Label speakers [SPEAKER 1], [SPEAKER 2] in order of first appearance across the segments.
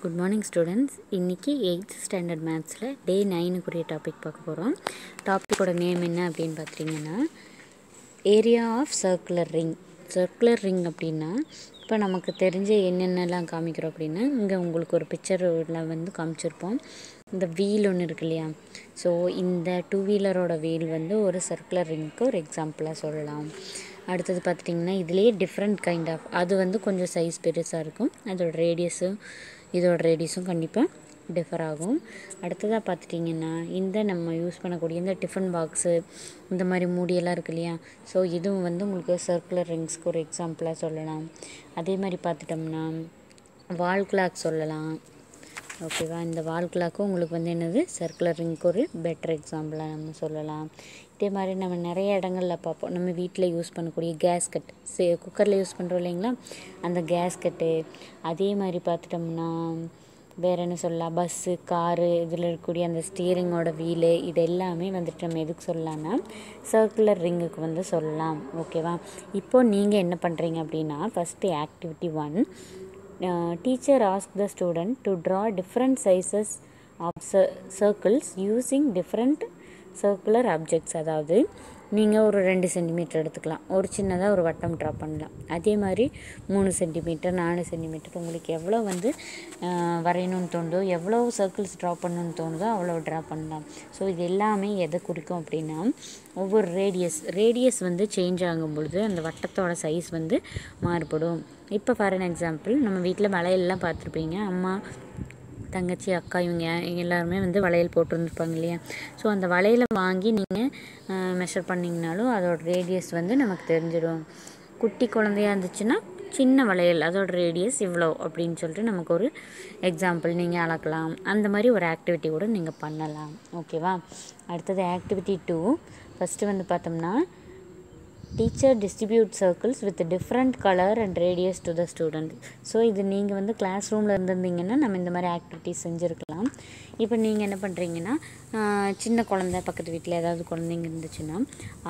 [SPEAKER 1] Good morning students. இன்றைக்கி 8th standard மேத்ஸில் டே 9க்குரிய topic பார்க்க போகிறோம். டாப்பிக்கோட நேம் என்ன அப்படின்னு பார்த்தீங்கன்னா area of circular ring. Circular ring அப்படின்னா இப்போ நமக்கு தெரிஞ்ச என்னென்னலாம் காமிக்கிறோம் அப்படின்னா இங்கே உங்களுக்கு ஒரு பிக்சரில் காமிச்சிருப்போம். இந்த வீல் ஒன்று இருக்கு இல்லையா, ஸோ இந்த 2 வீலரோட வீல் ஒரு சர்க்குலர் ரிங்க்கு ஒரு எக்ஸாம்பிளாக சொல்லலாம். அடுத்தது பார்த்துட்டிங்கன்னா இதுலேயே டிஃப்ரெண்ட் கைண்ட் ஆஃப் அது கொஞ்சம் சைஸ் பெருசாக இருக்கும். இதோட ரேடியஸும் கண்டிப்பாக டிஃபர் ஆகும். அடுத்ததாக பார்த்துட்டிங்கன்னா இந்த நம்ம யூஸ் பண்ணக்கூடிய இந்த டிஃபன் பாக்ஸு இந்த மாதிரி மூடியெல்லாம் இருக்கு இல்லையா, ஸோ இதுவும் உங்களுக்கு சர்க்குலர் ரிங்ஸ்க்கு ஒரு எக்ஸாம்பிளாக சொல்லலாம். அதே மாதிரி பார்த்துட்டோம்னா வால் கிளாக் சொல்லலாம். ஓகேவா, இந்த வால் கிளாக்கும் உங்களுக்கு என்னது சர்க்குலர் ரிங்க்கு ஒரு பெட்டர் எக்ஸாம்பிளாக நம்ம சொல்லலாம். இதே மாதிரி நம்ம நிறைய இடங்களில் பார்ப்போம். நம்ம வீட்டில் யூஸ் பண்ணக்கூடிய கேஸ்கட், குக்கரில் யூஸ் பண்ணுறோம் இல்லைங்களா, அந்த கேஸ்கட்டு. அதே மாதிரி பார்த்துட்டோம்னா வேறு என்ன சொல்லலாம், பஸ்ஸு, காரு, இதில் இருக்கக்கூடிய அந்த ஸ்டீரிங்கோட வீலு, இது எல்லாமே நம்ம எதுக்கு சொல்லலாம்னா சர்க்குலர் ரிங்குக்கு சொல்லலாம். ஓகேவா, இப்போது நீங்கள் என்ன பண்ணுறீங்க அப்படின்னா first activity 1, teacher asked the student to draw different sizes of circles using different circular objects. அதாவது நீங்கள் ஒரு 2 சென்டிமீட்டர் எடுத்துக்கலாம், ஒரு சின்னதாக ஒரு வட்டம் ட்ரா பண்ணலாம். அதே மாதிரி 3 சென்டிமீட்டர் 4 சென்டிமீட்டர் உங்களுக்கு எவ்வளோ வரையணும்னு தோணுதோ, எவ்வளோ சர்க்கிள்ஸ் ட்ரா பண்ணணும்னு தோணுதோ அவ்வளோ ட்ரா பண்ணலாம். ஸோ இது எல்லாமே எதை குறிக்கும் அப்படின்னா ஒவ்வொரு ரேடியஸ் சேஞ்ச் ஆகும் பொழுது அந்த வட்டத்தோட சைஸ் மாறுபடும். இப்போ ஃபார் அன் எக்ஸாம்பிள் நம்ம வீட்டில் வளையல்லாம் பார்த்துருப்பீங்க. அம்மா, தங்கச்சி, அக்கா இவங்க எல்லாருமே வளையல் போட்டுருந்துருப்பாங்க இல்லையா. ஸோ அந்த வளையலை வாங்கி நீங்கள் மெஷர் பண்ணிங்கனாலும் அதோட ரேடியஸ் நமக்கு தெரிஞ்சிடும். குட்டி குழந்தையாக இருந்துச்சுன்னா சின்ன வளையல் அதோட ரேடியஸ் இவ்வளோ அப்படின்னு சொல்லிட்டு நமக்கு ஒரு எக்ஸாம்பிள் நீங்கள் அளக்கலாம். அந்த மாதிரி ஒரு ஆக்டிவிட்டி கூட நீங்கள் பண்ணலாம். ஓகேவா, அடுத்தது ஆக்டிவிட்டி 2. ஃபஸ்ட்டு பார்த்தோம்னா teacher distribute circles with different colour and radius to the student. So இது நீங்கள் கிளாஸ் ரூமில் இருந்திருந்தீங்கன்னா நம்ம இந்த மாதிரி ஆக்டிவிட்டிஸ் செஞ்சுருக்கலாம். இப்போ நீங்கள் என்ன பண்ணுறீங்கன்னா சின்ன குழந்தை பக்கத்து வீட்டில் ஏதாவது குழந்தைங்க இருந்துச்சுன்னா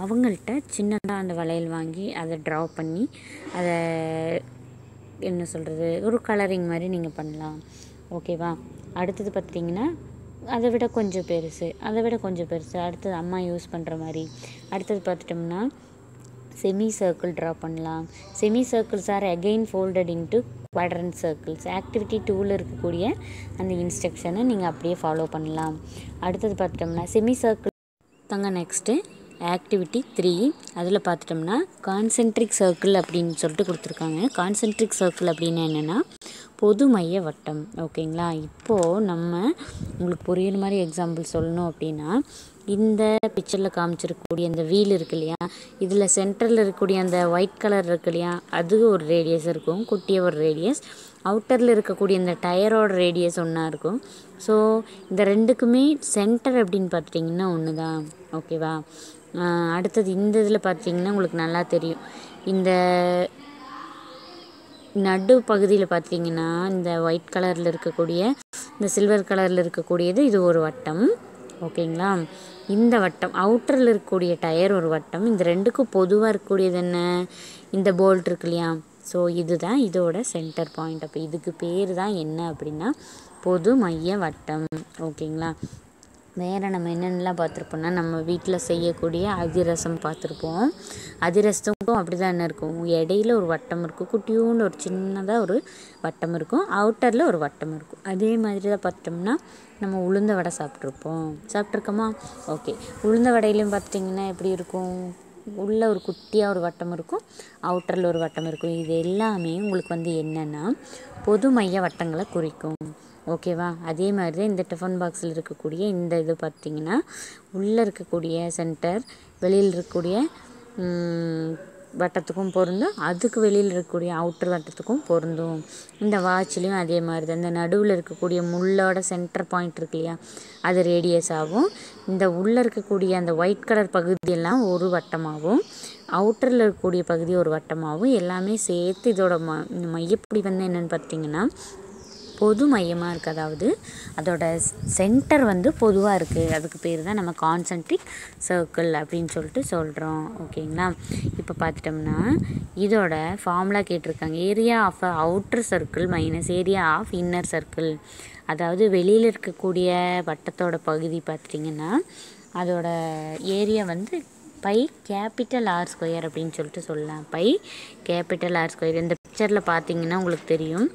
[SPEAKER 1] அவங்கள்ட்ட சின்னதாக அந்த வளையல் வாங்கி அதை ட்ரா பண்ணி அதை என்ன சொல்கிறது ஒரு கலரிங் மாதிரி நீங்கள் பண்ணலாம். ஓகேவா, அடுத்தது பார்த்திங்கன்னா அதை விட கொஞ்சம் பெருசு அடுத்தது அம்மா யூஸ் பண்ணுற மாதிரி. அடுத்தது பார்த்துட்டோம்னா செமி சர்க்கிள் ட்ரா பண்ணலாம். Semi circles R again folded into quadrant circles. Activity 2ல் இருக்கக்கூடிய அந்த இன்ஸ்ட்ரக்ஷனை நீங்கள் அப்படியே ஃபாலோ பண்ணலாம். அடுத்தது பார்த்துட்டோம்னா செமி சர்க்கிள் தாங்க. நெக்ஸ்ட்டு ஆக்டிவிட்டி 3, அதில் பார்த்துட்டோம்னா கான்சென்ட்ரிக் சர்க்கிள் அப்படின்னு சொல்லிட்டு கொடுத்துருக்காங்க. கான்சென்ட்ரிக் சர்க்கிள் அப்படின்னா என்னென்னா பொது மைய வட்டம். ஓகேங்களா, இப்போது நம்ம உங்களுக்கு புரியுற மாதிரி எக்ஸாம்பிள் சொல்லணும் அப்படின்னா இந்த பிக்சரில் காமிச்சிருக்கக்கூடிய இந்த வீல் இருக்கு இல்லையா, இதில் சென்டரில் இருக்கக்கூடிய அந்த ஒயிட் கலர் இருக்கு இல்லையா, அது ஒரு ரேடியஸ் இருக்கும், குட்டிய ஒரு ரேடியஸ். அவுட்டரில் இருக்கக்கூடிய இந்த டயரோட ரேடியஸ் ஒன்றா இருக்கும். ஸோ இந்த ரெண்டுக்குமே சென்டர் அப்படின்னு பார்த்துட்டிங்கன்னா ஒன்று தான். ஓகேவா, அடுத்தது இந்த இதில் பார்த்திங்கன்னா உங்களுக்கு நல்லா தெரியும். இந்த நடு பகுதியில் பார்த்திங்கன்னா இந்த ஒயிட் கலரில் இருக்கக்கூடிய இந்த சில்வர் கலரில் இருக்கக்கூடியது இது ஒரு வட்டம். ஓகேங்களா, இந்த வட்டம் அவுட்டரில் இருக்கக்கூடிய டயர் ஒரு வட்டம். இந்த ரெண்டுக்கும் பொதுவாக இருக்கக்கூடியது என்ன, இந்த போல்ட் இருக்கு இல்லையா, ஸோ இதுதான் இதோட சென்டர் பாயிண்ட். அப்போ இதுக்கு பேர் தான் என்ன அப்படின்னா பொது மைய வட்டம். ஓகேங்களா, வேறு நம்ம என்னென்னலாம் பார்த்துருப்போம்னா நம்ம வீட்டில் செய்யக்கூடிய அதிரசம் பார்த்துருப்போம். அதிரசத்துக்கும் அப்படி தான் என்ன இருக்கும், இடையில ஒரு வட்டம் இருக்கும், குட்டியூண்டு ஒரு சின்னதாக ஒரு வட்டம் இருக்கும், அவுட்டரில் ஒரு வட்டம் இருக்கும். அதே மாதிரி தான் பார்த்தோம்னா நம்ம உளுந்த வடை சாப்பிட்ருக்கோமா. ஓகே, உளுந்த வடையிலையும் பார்த்துட்டிங்கன்னா எப்படி இருக்கும், உள்ளே ஒரு குட்டியாக ஒரு வட்டம் இருக்கும், அவுட்டரில் ஒரு வட்டம் இருக்கும். இது எல்லாமே உங்களுக்கு என்னென்னா பொது மைய வட்டங்களை குறிக்கும். ஓகேவா, அதே மாதிரி தான் இந்த டிஃபன் பாக்ஸில் இருக்கக்கூடிய இந்த இது பார்த்திங்கன்னா உள்ளே இருக்கக்கூடிய சென்டர் வெளியில் இருக்கக்கூடிய வட்டத்துக்கும் பொருந்தும், அதுக்கு வெளியில் இருக்கக்கூடிய அவுட்டர் வட்டத்துக்கும் பொருந்தும். இந்த வாட்ச்லேயும் அதே மாதிரி தான் இந்த நடுவில் இருக்கக்கூடிய முள்ளோட சென்டர் பாயிண்ட் இருக்கு இல்லையா, அது ரேடியஸ் ஆகும். இந்த உள்ளே இருக்கக்கூடிய அந்த ஒயிட் கலர் பகுதியெல்லாம் ஒரு வட்டமாகவும் அவுட்டரில் இருக்கக்கூடிய பகுதி ஒரு வட்டமாகவும் எல்லாமே சேர்த்து இதோட மையப்படி என்னென்னு பார்த்திங்கன்னா பொது மையமாக இருக்குது. அதாவது அதோட சென்டர் வந்து பொதுவாக இருக்குது. அதுக்கு பேர் தான் நம்ம கான்சென்ட்ரிக் சர்க்கிள் அப்படின்னு சொல்லிட்டு சொல்கிறோம். ஓகேங்களா? இப்போ பார்த்துட்டோம்னா இதோட ஃபார்முலா கேட்டிருக்காங்க. Area of outer circle minus area of inner circle. அதாவது வெளியில் இருக்கக்கூடிய வட்டத்தோட பகுதி பார்த்துட்டிங்கன்னா அதோட ஏரியா வந்து பை கேபிட்டல் ஆர் ஸ்கொயர் அப்படின்னு சொல்லிட்டு சொல்லலாம். Pi capital R square. இந்த பிக்சரில் பார்த்தீங்கன்னா உங்களுக்கு தெரியும்,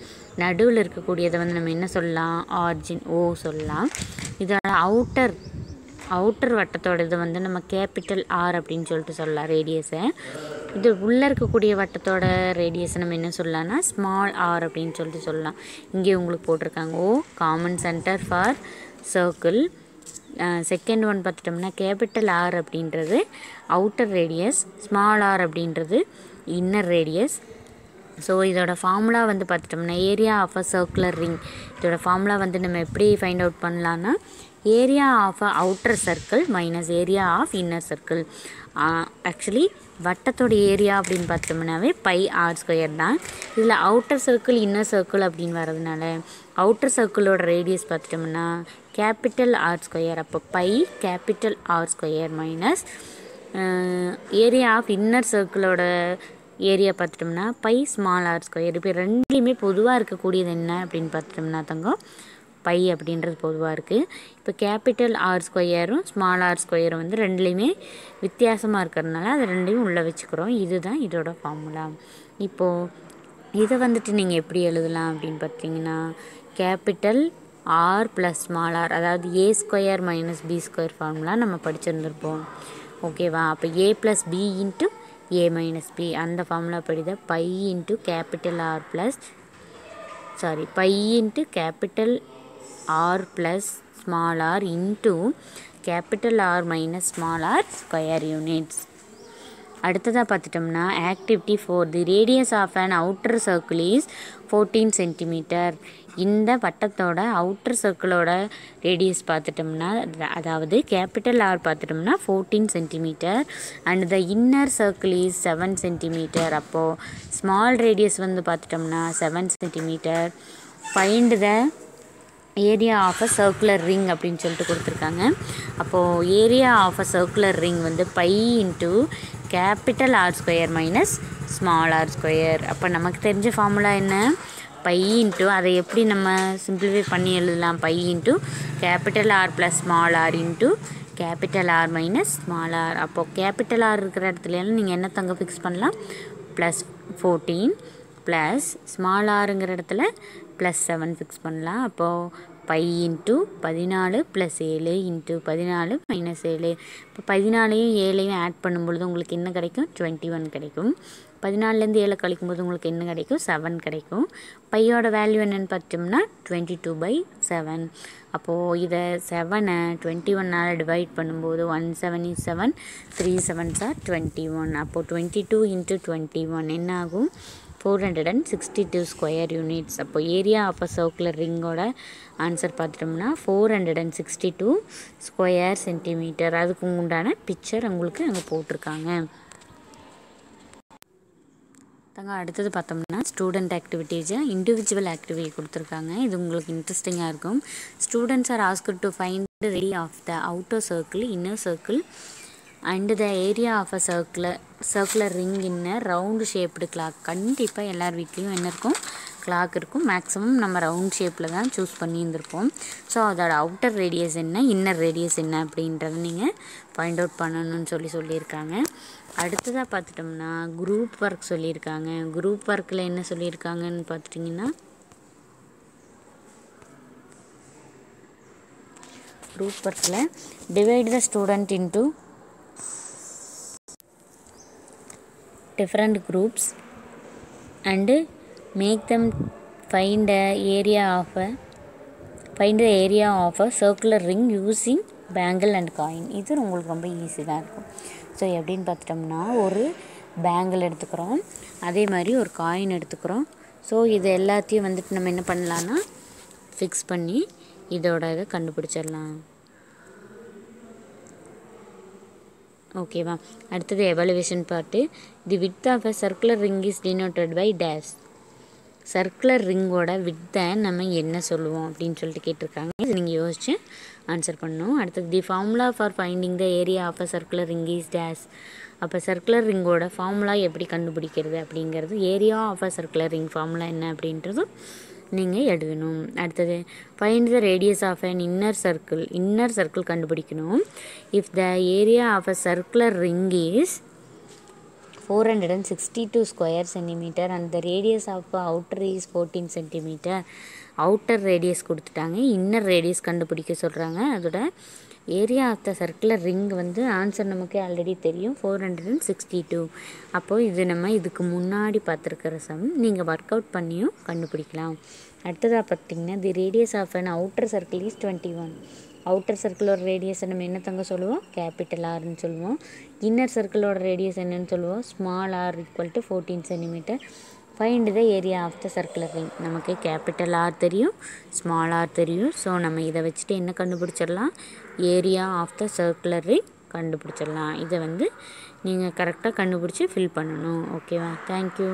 [SPEAKER 1] நடுவில் இருக்கக்கூடியதை வந்து நம்ம என்ன சொல்லலாம், ஆர்ஜின் ஓ சொல்லலாம். இதோட அவுட்டர் வட்டத்தோட இது வந்து நம்ம கேபிட்டல் ஆர் அப்படின்னு சொல்லிட்டு சொல்லலாம் ரேடியஸை. இது உள்ளே இருக்கக்கூடிய வட்டத்தோட ரேடியஸை நம்ம என்ன சொல்லலாம்னா ஸ்மால் ஆர் அப்படின்னு சொல்லிட்டு சொல்லலாம். இங்கே உங்களுக்கு போட்டிருக்காங்க O common centre for circle. Second one பார்த்துட்டோம்னா கேபிட்டல் ஆர் அப்படின்றது அவுட்டர் ரேடியஸ், ஸ்மால் ஆர் அப்படின்றது இன்னர் ரேடியஸ். ஸோ இதோட ஃபார்முலா வந்து பார்த்துட்டோம்னா area of a circular ring. இதோட ஃபார்முலா வந்து நம்ம எப்படி ஃபைண்ட் அவுட் பண்ணலான்னா area of a outer circle minus area of inner circle. Actually வட்டத்தோட ஏரியா அப்படின்னு பார்த்தோம்னாவே பை ஆர் ஸ்கொயர் தான். இதில் அவுட்டர் சர்க்கிள் இன்னர் சர்க்கிள் அப்படின்னு வர்றதுனால அவுட்டர் சர்க்கிளோட ரேடியஸ் பார்த்துட்டோம்னா கேபிட்டல் ஆர் ஸ்கொயர். அப்போ pi capital R square minus area of inner சர்க்கிளோட ஏரியா பார்த்துட்டோம்னா பை ஸ்மால் ஆர் ஸ்கொயர். இப்போ ரெண்டுலேயுமே பொதுவாக இருக்கக்கூடியது என்ன அப்படின்னு பார்த்துட்டோம்னா தங்கம் பை அப்படின்றது பொதுவாக இருக்குது. இப்போ கேபிட்டல் ஆர் ஸ்கொயரும் ஸ்மால் ஆர் ஸ்கொயரும் வந்து ரெண்டுலேயுமே வித்தியாசமாக இருக்கிறதுனால அது ரெண்டையும் உள்ளே வச்சுக்கிறோம். இதுதான் இதோட ஃபார்முலா. இப்போது இதை வந்துட்டு நீங்கள் எப்படி எழுதலாம் அப்படின்னு பார்த்தீங்கன்னா capital R plus small R, அதாவது A square minus B square formula நம்ம படிச்சிருந்துருப்போம். ஓகேவா? அப்போ A plus B into A minus B அந்த ஃபார்முலா படிதான் pi into capital R plus pi into capital R plus small R into capital R minus small R square units. அடுத்ததாக பார்த்துட்டோம்னா activity 4. The radius of an outer circle is 14 centimetre. இந்த வட்டத்தோட outer சர்க்கிளோட radius பார்த்துட்டோம்னா அதாவது capital R பார்த்துட்டோம்னா 14 centimetre and the inner circle is 7 centimetre. அப்போது small radius வந்து பார்த்துட்டோம்னா 7 centimetre. Find the area of a circular ring அப்படின்னு சொல்லிட்டு கொடுத்துருக்காங்க. அப்போது area of a circular ring வந்து pi into capital R square minus small R square. அப்போ நமக்கு தெரிஞ்ச ஃபார்முலா என்ன, பை இன்ட்டு அதை எப்படி நம்ம சிம்பிளிஃபை பண்ணி எழுதலாம், pi into capital R plus small R into capital R minus small R. அப்போது கேபிட்டல் ஆர் இருக்கிற இடத்துலலாம் நீங்கள் என்ன தங்க ஃபிக்ஸ் பண்ணலாம், ப்ளஸ் 14 ப்ளஸ் ஸ்மால் ஆருங்கிற இடத்துல ப்ளஸ் 7 ஃபிக்ஸ் பண்ணலாம். அப்போது pi into 14 plus 7 into 14 minus 7. இப்போ 14ஐயும் 7ஐயும் ஆட் பண்ணும்பொழுது உங்களுக்கு என்ன கிடைக்கும், 21 கிடைக்கும். 14லேருந்து 7 கழிக்கும்போது உங்களுக்கு என்ன கிடைக்கும், 7 கிடைக்கும். பையோட வேல்யூ என்னென்னு பார்த்தோம்னா 22/7. அப்போது இதை 7ஐ 21ஆல் டிவைட் பண்ணும்போது 1 7 is 7, 3 7s are 21. அப்போது 22 × 21 என்ன ஆகும், 462 ஸ்கொயர் யூனிட்ஸ். அப்போ ஏரியா ஆஃப் அ சர்க்குலர் ரிங்கோட ஆன்சர் பார்த்துட்டோம்னா 462 ஸ்கொயர் சென்டிமீட்டர். அதுக்கு உண்டான பிக்சர் உங்களுக்கு அங்கே போட்டிருக்காங்க. அடுத்தது பார்த்தோம்னா ஸ்டூடெண்ட் ஆக்டிவிட்டீஸை இண்டிவிஜுவல் ஆக்டிவிட்டி கொடுத்துருக்காங்க. இது உங்களுக்கு இன்ட்ரெஸ்டிங்காக இருக்கும். Students are asked to find the radii of the outer circle, inner circle and the area of a circular ring in a round shaped clock. கண்டிப்பாக எல்லார் வீட்லேயும் என்ன இருக்கும், கிளாக் இருக்கும். மேக்ஸிமம் நம்ம ரவுண்ட் ஷேப்பில் தான் சூஸ் பண்ணியிருந்திருப்போம். ஸோ அதோட அவுட்டர் ரேடியஸ் என்ன, இன்னர் ரேடியஸ் என்ன அப்படின்றத நீங்கள் ஃபைண்ட் அவுட் பண்ணணும்னு சொல்லியிருக்காங்க. அடுத்ததாக பார்த்துட்டோம்னா குரூப் ஒர்க் சொல்லியிருக்காங்க. குரூப் ஒர்க்கில் என்ன சொல்லியிருக்காங்கன்னு பார்த்துட்டிங்கன்னா குரூப் ஒர்க்கில் divide the student into different groups and make them find the area of a circular ring using bangle and coin. இது உங்களுக்கு ரொம்ப ஈஸி தான் இருக்கும். ஸோ எப்படின்னு பார்த்துட்டோம்னா ஒரு பேங்கிள் எடுத்துக்கிறோம், அதே மாதிரி ஒரு காயின் எடுத்துக்கிறோம். ஸோ இது எல்லாத்தையும் வந்துட்டு நம்ம என்ன பண்ணலான்னா ஃபிக்ஸ் பண்ணி இதோட இதை கண்டுபிடிச்சிடலாம். ஓகேவா? அடுத்தது evaluation part. The width of a circular ring is denoted by dash. Circular ரிங்கோட வித்தை நம்ம என்ன சொல்லுவோம் அப்படின்னு சொல்லிட்டு கேட்டிருக்காங்க. இது நீங்கள் யோசிச்சு ஆன்சர் பண்ணணும். அடுத்தது the formula for finding the area of a circular ring is dash. அப்போ சர்க்குலர் ரிங்கோட ஃபார்முலா எப்படி கண்டுபிடிக்கிறது அப்படிங்கிறது, area of a circular ring formula என்ன அப்படின்றதும் நீங்கள் எழுதணும். அடுத்தது find the radius of an inner circle கண்டுபிடிக்கணும். If the area of a circular ring is 462 square centimeter and the radius of outer is 14 centimeter. Outer radius கொடுத்துட்டாங்க, inner radius கண்டுபிடிக்க சொல்கிறாங்க. அதோட area of the circular ring வந்து answer நமக்கு already தெரியும், 462. அப்போது இது நம்ம இதுக்கு முன்னாடி பார்த்துருக்கிற சம் நீங்கள் ஒர்க் அவுட் பண்ணியும் கண்டுபிடிக்கலாம். அடுத்ததாக பார்த்திங்கன்னா the radius of an outer circle is 21. Outer சர்க்கிளோட ரேடியஸை நம்ம என்ன தங்க சொல்லுவோம், கேபிட்டல் ஆர்னு சொல்லுவோம். இன்னர் சர்க்கிளோட ரேடியஸ் என்னன்னு சொல்லுவோம், small R equal to 14 centimetre. Find the area of the circular ring. நமக்கு கேபிட்டல் ஆர் தெரியும், ஸ்மால் ஆர் தெரியும். ஸோ நம்ம இதை வச்சுட்டு என்ன கண்டுபிடிச்சிடலாம், area of the circular ring கண்டுபிடிச்சிடலாம். இதை வந்து நீங்கள் கரெக்டாக கண்டுபிடிச்சி ஃபில் பண்ணணும். ஓகேவா? தேங்க்யூ.